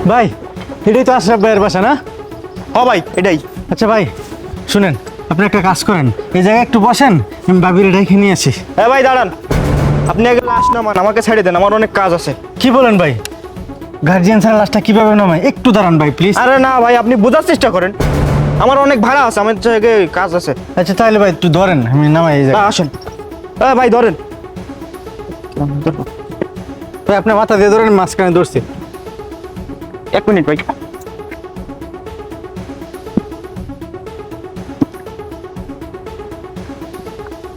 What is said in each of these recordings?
ভাই এটাই তো আশরাফ ভাইয়ের বাসা না? ও ভাই এটাই। আচ্ছা ভাই শুনেন, আপনি একটা কাজ করেন, এই জায়গায় একটু বসেন, আমি বাবির এটাই নিয়ে আসি। হ্যাঁ ভাই দাঁড়ান, আপনি আগে লাশ নামান, আমাকে ছেড়ে দেন, আমার অনেক কাজ আছে। কি বলেন ভাই, গার্জিয়ান ছাড়া লাশটা কিভাবে নামায়? একটু দাঁড়ান ভাই প্লিজ। আরে না ভাই, আপনি বোঝার চেষ্টা করেন, আমার অনেক ভাড়া আছে, আমার জায়গায় কাজ আছে। আচ্ছা তাহলে ভাই একটু ধরেন, আমি নামাই এই জায়গায়। আসেন। হ্যাঁ ভাই ধরেন। ভাই আপনার মাথা দিয়ে ধরেন, মাঝখানে ধরছি। 1 মিনিট ভাই।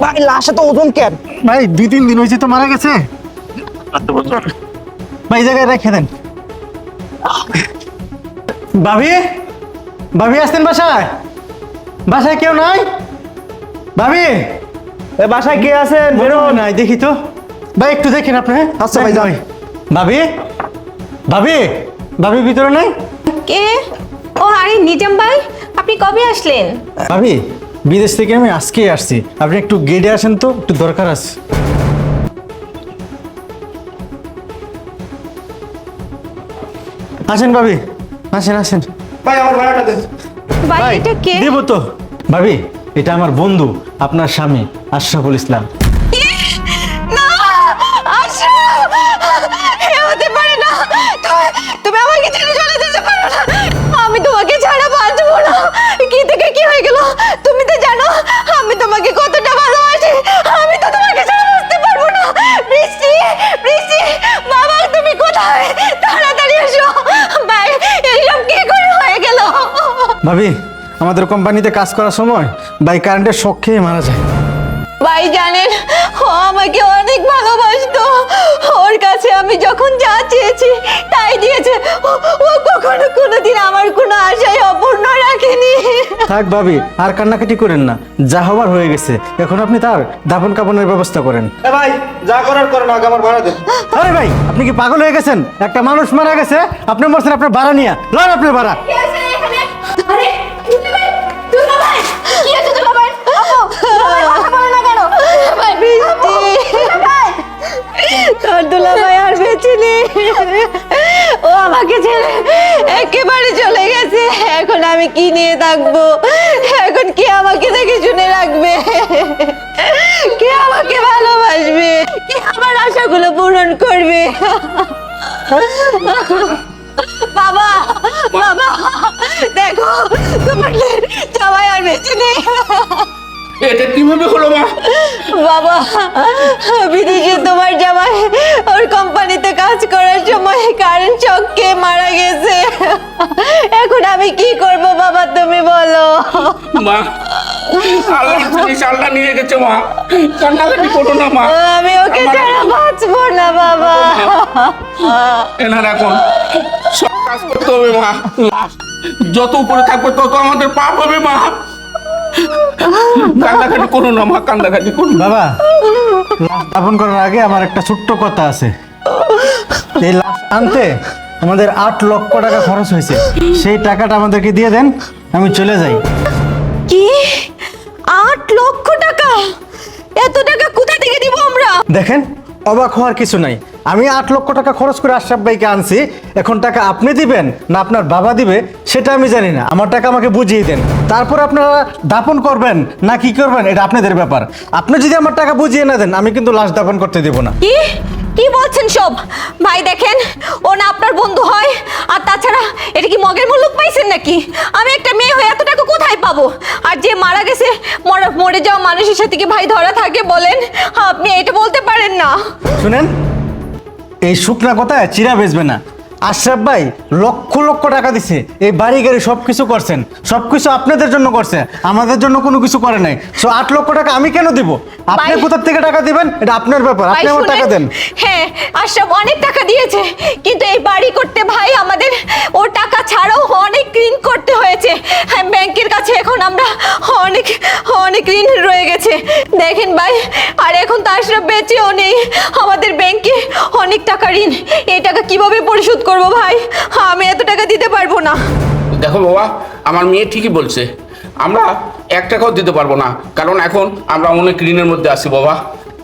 ভাই লাশে তো ওজন কেন? ভাই 2-3 দিন হয়েছে তো মারা গেছে। ভাই এই জায়গায় রেখে দেন। ভাবি, ভাবি আসতেন বাসায়? বাসায় কেউ নাই? ভাবি এ বাসায় কে আছেন? বেরো নাই, দেখি তো। ভাই একটু দেখেন আপনি। আচ্ছা ভাই, যাই। ভাবি, ভাবি, ভাবি ভিতরে নাই? কে? ও আরে নিজাম ভাই, আপনি কবে আসলেন? ভাবি বিদেশ থেকে আমি আজকেই আসছি, আপনি একটু গেটে আসেন তো, একটু দরকার আছে। আসেন ভাবি, আসেন আসেন। ভাই আমার ভাড়াটা দেন। ভাই এটা কে? দেবো তো। ভাবি এটা আমার বন্ধু, আপনার স্বামী আশরাফুল ইসলাম। না আশরাফ, এ হতে পারে না। তুমি আমাকে ছেড়ে চলে যেতে পারো না, আমি তোমাকে ছাড়া বাঁচবো না। কি থেকে কি হয়ে গেল তুমি তো জানো, আমি তোমাকে কতটা ভালোবাসি, আমি তো তোমাকে ছাড়া বুঝতে পারবো না। বৃষ্টি, বৃষ্টি, বাবা তুমি কোথায়? তাড়াতাড়ি এসো। ভাই এইসব কি করে হয়ে গেল? ভাবি আমাদের কোম্পানিতে কাজ করার সময় ভাই কারেন্টের শক খেয়ে মারা যায়। ভাই জানেন, ও আমাকে অনেক ভালোবাসতো, ওর কাছে আমি যখন যা চেয়েছি তাই দিয়েছে। ও কখনো কোনোদিন আমার কোনো আশাই অপূর্ণ রাখেনি। থাক ভাবি, আর কান্নাকাটি করেন না, যা হবার হয়ে গেছে। এখন আপনি তার দাফন কাফনের ব্যবস্থা করেন। এ ভাই যা করার করেন, আগে আমার ভাড়া দেন। আরে ভাই আপনি কি পাগল হয়ে গেছেন? একটা মানুষ মারা গেছে, আপনি বলছেন আপনার ভাড়া নিয়ে লন, আপনার ভাড়া। আরে দুলাভাই, কি আছে দুলাভাই? দুলাভাই কথা বলে না কেন? ভাই বৃষ্টি, তোর দুলাভাই আর বেঁচে নেই, ও আমাকে ছেড়ে একেবারে চলে গেছে। এখন আমি কি নিয়ে থাকবো? এখন কে আমাকে দেখে শুনে রাখবে? কে আমাকে ভালোবাসবে? কে আমার আশাগুলো পূরণ করবে? বাবা, বাবা দেখো, তোমার জামাই আর বেঁচে নেই। এটা কিভাবে হলো মা? বাবা বিদেশে তোমার জামাই ওর কোম্পানিতে কাজ করার সময় কারেন্ট শক খেয়ে মারা গেছে। এখন আমি কি করব বাবা, তুমি বলো। মা আল্লাহ জিনিস আল্লাহ নিয়ে গেছে মা, কান্নাকাটি করো না মা। আমি ওকে ছাড়া বাঁচবো না বাবা। এনার এখন সব কাজ করতে হবে মা, লাশ যত উপরে থাকবে তত আমাদের পাপ হবে মা। কান্নাকাটি করো না মা, কান্নাকাটি করো না। বাবা লাশ দাফন করার আগে আমার একটা ছোট্ট কথা আছে। এই লাশ আনতে আমাদের 8 লক্ষ টাকা খরচ হয়েছে, সেই টাকাটা আমাদেরকে দিয়ে দেন, আমি চলে যাই। কি 8 লক্ষ টাকা? এত টাকা কোথা থেকে দিব আমরা? দেখেন অবাক হওয়ার কিছু নাই, আমি 8 লক্ষ টাকা খরচ করে আশরাফ ভাইকে আনছি। এখন টাকা আপনি দিবেন না আপনার বাবা দিবে সেটা আমি জানি না, আমার টাকা আমাকে বুঝিয়ে দেন, তারপর আপনারা দাফন করবেন না কি করবেন এটা আপনাদের ব্যাপার। আপনি যদি আমার টাকা বুঝিয়ে না দেন আমি কিন্তু লাশ দাফন করতে দেব না। কি কি বলছেন সব? ভাই দেখেন, ও না আপনার বন্ধু হয়, আর তাছাড়া এটা কি মগের মুলুক পাইছেন নাকি? আমি একটা মেয়ে হয়ে এত টাকা কোথায় পাবো? আর যে মারা গেছে, মরে যাওয়া মানুষের সাথে কি ভাই ধরা থাকে বলেন? আপনি এটা বলতে পারেন না। শুনেন, এই শুকনা কথায় চিরা বেচবে না। আশরাফ ভাই লক্ষ লক্ষ টাকা দিছে, এই বাড়ি গাড়ি সবকিছু করছেন, সবকিছু আপনাদের জন্য করছে, আমাদের জন্য কোনো কিছু করে নাই। 8 লক্ষ টাকা আমি কেন দিব? আপনি ভাই- কোথা থেকে টাকা দিবেন এটা আপনার ব্যাপার, আপনি ভাই আমার শুনেন, টাকা দেন। হ্যাঁ আশরাফ অনেক টাকা দিয়েছে, কিন্তু এই বাড়ি করতে ভাই আমাদের ওর টাকা ছাড়াও অনেক ঋণ করতে হয়েছে। হ্যাঁ, ব্যাংকের কাছে এখন আমরা অনেক অনেক ঋণ রয়ে গেছে। দেখেন ভাই, আর এখন তো আশরাফ বেঁচেও নেই, আমাদের ব্যাংকে অনেক টাকা ঋণ। এই টাকা কিভাবে পরিশোধ করব ভাই? আমি এত টাকা দিতে পারবো না। দেখো বাবা, আমার মেয়ে ঠিকই বলছে, আমরা 1 টাকাও দিতে পারবো না, কারণ এখন আমরা অনেক ঋণের মধ্যে আছি বাবা।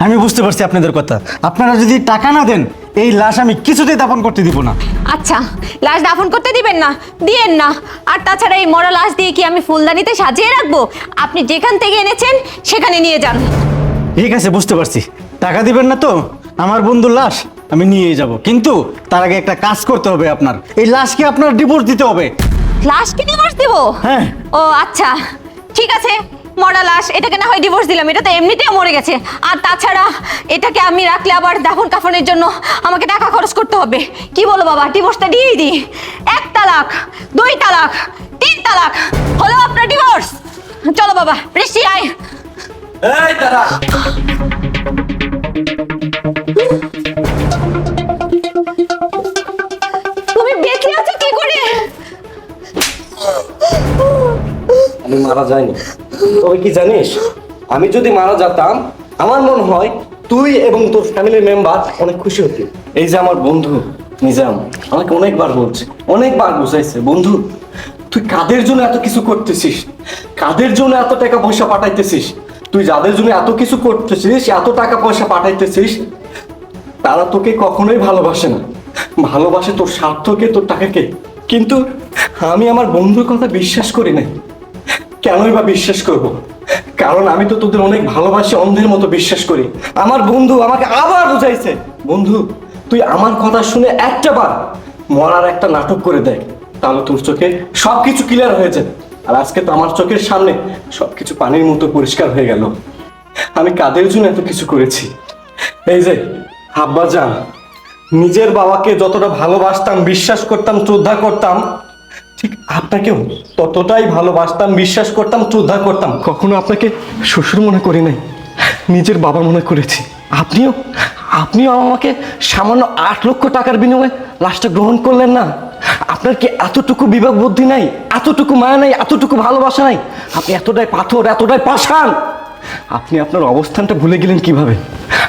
আমি বুঝতে পারছি আপনাদের কথা, আপনারা যদি টাকা না দেন এই লাশ আমি কিছুতেই দাফন করতে দিব না। আচ্ছা, লাশ দাফন করতে দিবেন না? দিয়েন না। আর তাছাড়া এই মরা লাশ দিয়ে কি আমি ফুলদানিতে সাজিয়ে রাখবো? আপনি যেখান থেকে এনেছেন সেখানে নিয়ে যান। ঠিক আছে, বুঝতে পারছি। টাকা দিবেন না তো? আমার বন্ধুর লাশ আমি নিয়ে যাব, কিন্তু তার আগে একটা কাজ করতে হবে আপনার। এই লাশকে আপনার ডিভোর্স দিতে হবে। লাশকে ডিভোর্স দেব? হ্যাঁ। ও আচ্ছা, ঠিক আছে। মরা লাশ, এটাকে না হয় ডিভোর্স দিলাম, এটা তো এমনিতেও মরে গেছে। আর তাছাড়া এটাকে আমি রাখলে আবার দাফন কাফনের জন্য আমাকে টাকা খরচ করতে হবে। কি বলো বাবা, ডিভোর্সটা দিয়েই দিই। 1 তালাক, 2 তালাক, 3 তালাক, হলো আপনার ডিভোর্স। চলো বাবা, বৃষ্টি আয়। এই দাঁড়া। তুমি বেঁচে আছো কি করে? আমি মারা যাইনি। তবে কি জানিস, আমি যদি মারা যেতাম আমার মনে হয় তুই এবং তোর ফ্যামিলির মেম্বার অনেক খুশি হতি। এই যে আমার বন্ধু নিজাম আমাকে অনেকবার বলছে, অনেকবার বুঝাইছে, বন্ধু তুই কাদের জন্য এত কিছু করতেছিস, কাদের জন্য এত টাকা পয়সা পাঠাইতেছিস, তুই যাদের জন্য এত কিছু করতেছিস, এত টাকা পয়সা পাঠাইতেছিস, তারা তোকে কখনোই ভালোবাসে না, ভালোবাসে তোর স্বার্থকে, তোর টাকাকে। কিন্তু আমি আমার বন্ধুর কথা বিশ্বাস করি না। কেনই বা বিশ্বাস করব? কারণ আমি তো তোদের অনেক ভালোবাসি, অন্ধের মতো বিশ্বাস করি। আমার বন্ধু আমাকে আবার বুঝাইছে, বন্ধু তুই আমার কথা শুনে একটা বার মরার একটা নাটক করে দেখ, তাহলে তোর চোখে সবকিছু ক্লিয়ার হয়ে যাবে। আর আজকে তো আমার চোখের সামনে সবকিছু পানির মতো পরিষ্কার হয়ে গেল। আমি কাদের জন্য এত কিছু করেছি। এই যে আব্বাজান, নিজের বাবাকে যতটা ভালোবাসতাম, বিশ্বাস করতাম, শ্রদ্ধা করতাম, ঠিক আপনাকেও ততটাই ভালোবাসতাম, বিশ্বাস করতাম, শ্রদ্ধা করতাম। কখনো আপনাকে শ্বশুর মনে করি নাই, নিজের বাবা মনে করেছি। আপনিও আমাকে সামান্য 8 লক্ষ টাকার বিনিময়ে লাশটা গ্রহণ করলেন না। আপনার কি এতটুকু বিবেক বুদ্ধি নাই, এতটুকু মায়া নাই, এতটুকু ভালোবাসা নাই? আপনি এতটাই পাথর, এতটাই পাষাণ। আপনি আপনার অবস্থানটা ভুলে গেলেন কিভাবে?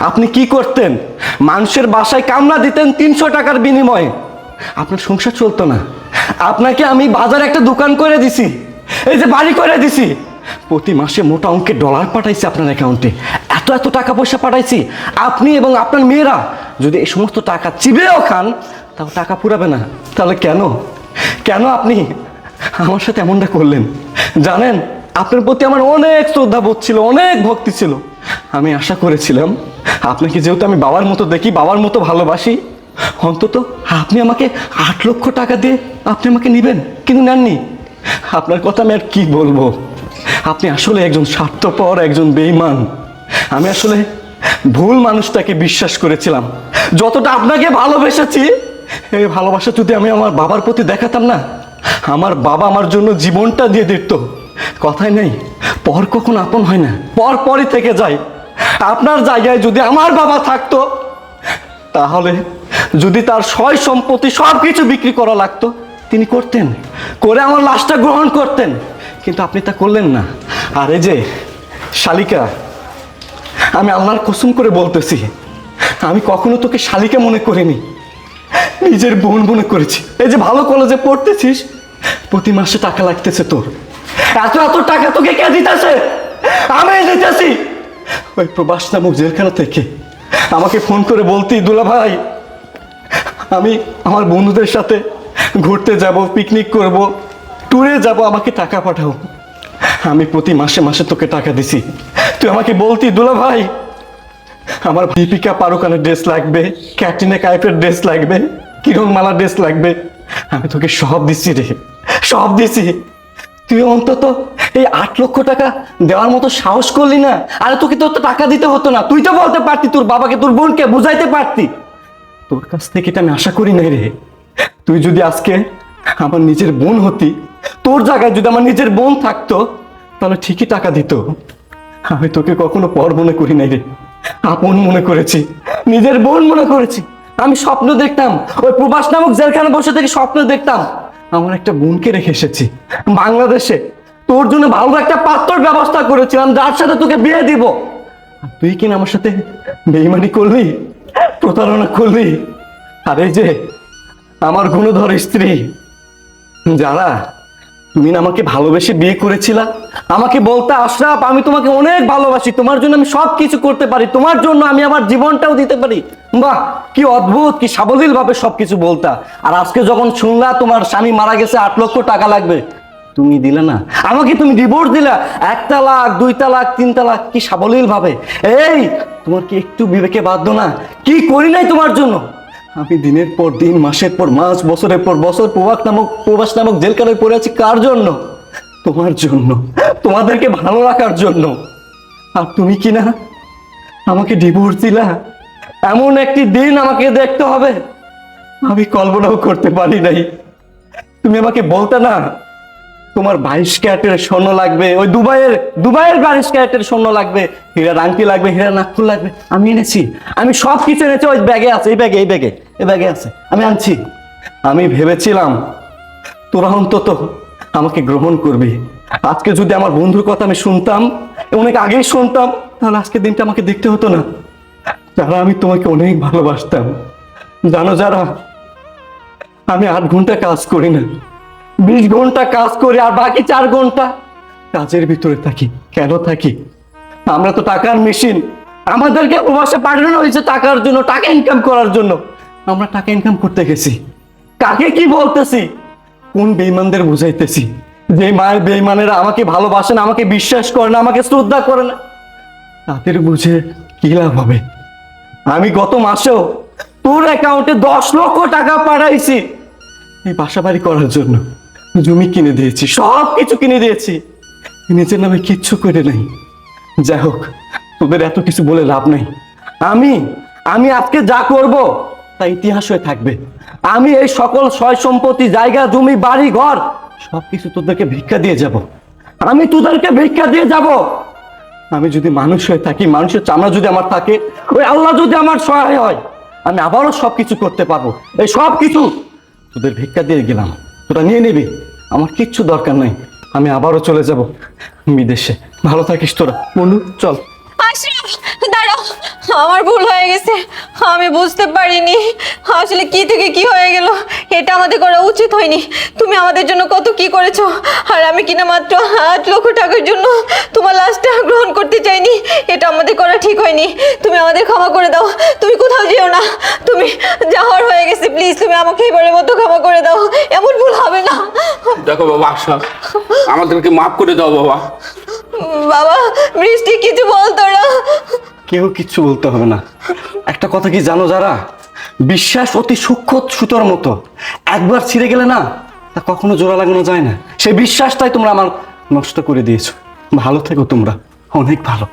আপনি কি করতেন? মানুষের বাসায় কামলা দিতেন 300 টাকার বিনিময়ে। আপনার সংসার চলতো না। আপনাকে আমি বাজারে একটা দোকান করে দিছি, এই যে বাড়ি করে দিছি, প্রতি মাসে মোটা অঙ্কের ডলার পাঠাইছি আপনার অ্যাকাউন্টে, এত এত টাকা পয়সা পাঠাইছি। আপনি এবং আপনার মেয়েরা যদি এই সমস্ত টাকা চিবেও খান, তাও টাকা ফুরাবে না। তাহলে কেন আপনি আমার সাথে এমনটা করলেন? জানেন, আপনার প্রতি আমার অনেক শ্রদ্ধাবোধ ছিল, অনেক ভক্তি ছিল। আমি আশা করেছিলাম আপনাকে যেহেতু আমি বাবার মতো দেখি, বাবার মতো ভালোবাসি, অন্তত আপনি আমাকে 8 লক্ষ টাকা দিয়ে আপনি আমাকে নেবেন, কিন্তু নেননি। আপনার কথা আমি আর কি বলবো? আপনি আসলে একজন স্বার্থপর, একজন বেঈমান। আমি আসলে ভুল মানুষটাকে বিশ্বাস করেছিলাম। যতটা আপনাকে ভালোবেসেছি, এই ভালোবাসা যদি আমি আমার বাবার প্রতি দেখাতাম না, আমার বাবা আমার জন্য জীবনটা দিয়ে দিত। কথাই নেই, পর কখন আপন হয় না, পর পরই থেকে যায়। আপনার জায়গায় যদি আমার বাবা থাকতো, তাহলে যদি তার সয় সম্পত্তি সব কিছু বিক্রি করা লাগতো, তিনি করতেন, করে আমার লাশটা গ্রহণ করতেন। কিন্তু আপনি তা করলেন না। আর এই যে শালিকা, আমি আল্লাহর কসম করে বলতেছি, আমি কখনো তোকে শালিকা মনে করিনি, নিজের বোন মনে করেছি। এই যে ভালো কলেজে পড়তেছিস, প্রতি মাসে টাকা লাগতেছে তোর, এত এত টাকা তোকে কে দিতেছে? আমি দিতেছি। ওই প্রবাস নামক জেলখানা থেকে আমাকে ফোন করে বলতি, দুলা ভাই আমি আমার বন্ধুদের সাথে ঘুরতে যাব, পিকনিক করব, ট্যুরে যাব, আমাকে টাকা পাঠাও। আমি প্রতি মাসে মাসে তোকে টাকা দিছি। তুই আমাকে বলতি, দুলা ভাই আমার দীপিকা পাড়ুকানের ড্রেস লাগবে, ক্যাটরিনা কাইফের ড্রেস লাগবে, কিরণমালা ড্রেস লাগবে। আমি তোকে সব দিচ্ছি রে, সব দিছি। তুই অন্তত এই 8 লক্ষ টাকা দেওয়ার মতো সাহস করলি না। আরে তোকে তো টাকা দিতে হতো না, তুই তো বলতে পারতি, তোর বাবাকে, তোর বোনকে বুঝাইতে পারতি। তোর কাছ থেকে এটা আমি আশা করি নাই রে। তুই যদি আজকে আমার নিজের বোন হতি, তোর জায়গায় যদি আমার নিজের বোন থাকতো, তাহলে ঠিকই টাকা দিত। আমি তোকে কখনো পর মনে করি নাই রে, আপন মনে করেছি, নিজের বোন মনে করেছি। আমি স্বপ্ন দেখতাম, ওই প্রবাস নামক জেলখানা বসে থেকে স্বপ্ন দেখতাম আমার একটা বোনকে রেখে এসেছি বাংলাদেশে। তোর জন্য ভালো একটা পাত্রর ব্যবস্থা করেছিলাম, যার সাথে তোকে বিয়ে দিব। আর তুই কিনা আমার সাথে বেইমানি করলি, প্রতারণা করলি। আর এই যে আমার গুণধর স্ত্রী, যারা তুমি না আমাকে ভালোবেসে বিয়ে করেছিলা, আমাকে বলতে আশরাফ আমি তোমাকে অনেক ভালোবাসি, তোমার জন্য আমি সব কিছু করতে পারি, তোমার জন্য আমি আমার জীবনটাও দিতে পারি। বাহ, কি অদ্ভুত, কি সাবলীল ভাবে সবকিছু বলতা। আর আজকে যখন শুনলা তোমার স্বামী মারা গেছে, 8 লক্ষ টাকা লাগবে, তুমি দিলে না আমাকে, তুমি ডিভোর্স দিলা, 1 তালাক 2 তালাক 3 তালাক, কি সাবলীল ভাবে। এই তোমার কি একটু বিবেকে বাধ্য না? কি করি নাই তোমার জন্য? আমি দিনের পর দিন, মাসের পর মাস, বছরের পর বছর প্রবাস নামক জেলখানায় পড়ে আছি। কার জন্য? তোমার জন্য, তোমাদেরকে ভালো রাখার জন্য। আর তুমি কি না আমাকে ডিভোর্স দিলা? এমন একটি দিন আমাকে দেখতে হবে, আমি কল্পনাও করতে পারি নাই। তুমি আমাকে বলতে না তোমার 22 ক্যারেটের স্বর্ণ লাগবে, ওই দুবাইয়ের 22 ক্যারেটের স্বর্ণ লাগবে, হীরা আংটি লাগবে, হীরা নাকফুল লাগবে, আমি এনেছি, আমি সব কিছু এনেছি। ওই ব্যাগে আছে, এই ব্যাগে আছে, আমি আনছি। আমি ভেবেছিলাম তোরা অন্তত আমাকে গ্রহণ করবি। আজকে যদি আমার বন্ধুর কথা আমি শুনতাম, অনেক আগেই শুনতাম, তাহলে আজকে দিনটা আমাকে দেখতে হতো না। যারা, আমি তোমাকে অনেক ভালোবাসতাম। জানো যারা, আমি 8 ঘন্টা কাজ করি না, 20 ঘন্টা কাজ করি, আর বাকি 4 ঘন্টা কাজের ভিতরে থাকি। কেন থাকি? আমরা তো টাকার মেশিন, আমাদেরকে প্রবাসে পাঠানো হয়েছে টাকার জন্য, টাকা ইনকাম করার জন্য। আমরা টাকা ইনকাম করতে গেছি। কাকে কি বলতেছি? কোন বেঈমানদের বুঝাইতেছি? যে মায়ের বেঈমানেরা আমাকে ভালোবাসে না, আমাকে বিশ্বাস করে না, আমাকে শ্রদ্ধা করে না, তাদের বুঝে কি লাভ হবে? আমি গত মাসেও তোর অ্যাকাউন্টে 10 লক্ষ টাকা পাঠাইছি এই বাসা বাড়ি করার জন্য। জমি কিনে দিয়েছি, সব কিছু কিনে দিয়েছি, নিজের নামে কিচ্ছু করে নাই। যাই হোক, তোদের এত কিছু বলে লাভ নাই। আমি আজকে যা করব তা ইতিহাস হয়ে থাকবে। আমি এই সকল সয় সম্পত্তি, জায়গা জমি, বাড়ি ঘর সবকিছু তোদেরকে ভিক্ষা দিয়ে যাব। আমি তোদেরকে ভিক্ষা দিয়ে যাব। আমি যদি মানুষ হয়ে থাকি, মানুষের চামড়া যদি আমার থাকে, ওই আল্লাহ যদি আমার সহায় হয়, আমি আবারও সবকিছু করতে পারবো। এই সব কিছু তোদের ভিক্ষা দিয়ে গেলাম, তোরা নিয়ে নিবি, আমার কিচ্ছু দরকার নাই। আমি আবারও চলে যাব বিদেশে। ভালো থাকিস তোরা। বন্ধু চল। আশরাফ, দাঁড়াও, আমার ভুল হয়ে গেছে, আমি বুঝতে পারিনি আসলে কি থেকে কি হয়ে গেল। এটা আমাদের করা উচিত হয়নি। তুমি আমাদের জন্য কত কি করেছো, আর আমি কিনা মাত্র 8 লক্ষ টাকার জন্য তোমার লাশটা গ্রহণ করতে চাইনি। এটা আমাদের করা ঠিক হয়নি। তুমি আমাদের ক্ষমা করে দাও, তুমি কোথাও যেও না, তুমি যাওয়ার হয়ে গেছে, প্লিজ তুমি আমাকে এবারের মতো ক্ষমা করে দাও, এমন ভুল হবে না। দেখো বাবা আশরাফ, আমাদেরকে মাফ করে দাও বাবা। বাবা, বৃষ্টি কিছু বলতো না। কেউ কিচ্ছু বলতে হবে না। একটা কথা কি জানো যারা, বিশ্বাস অতি সূক্ষ্ম সুতোর মতো, একবার ছিঁড়ে গেলে না তা কখনো জোড়া লাগানো যায় না। সেই বিশ্বাসটাই তোমরা আমার নষ্ট করে দিয়েছো। ভালো থেকো তোমরা, অনেক ভালো।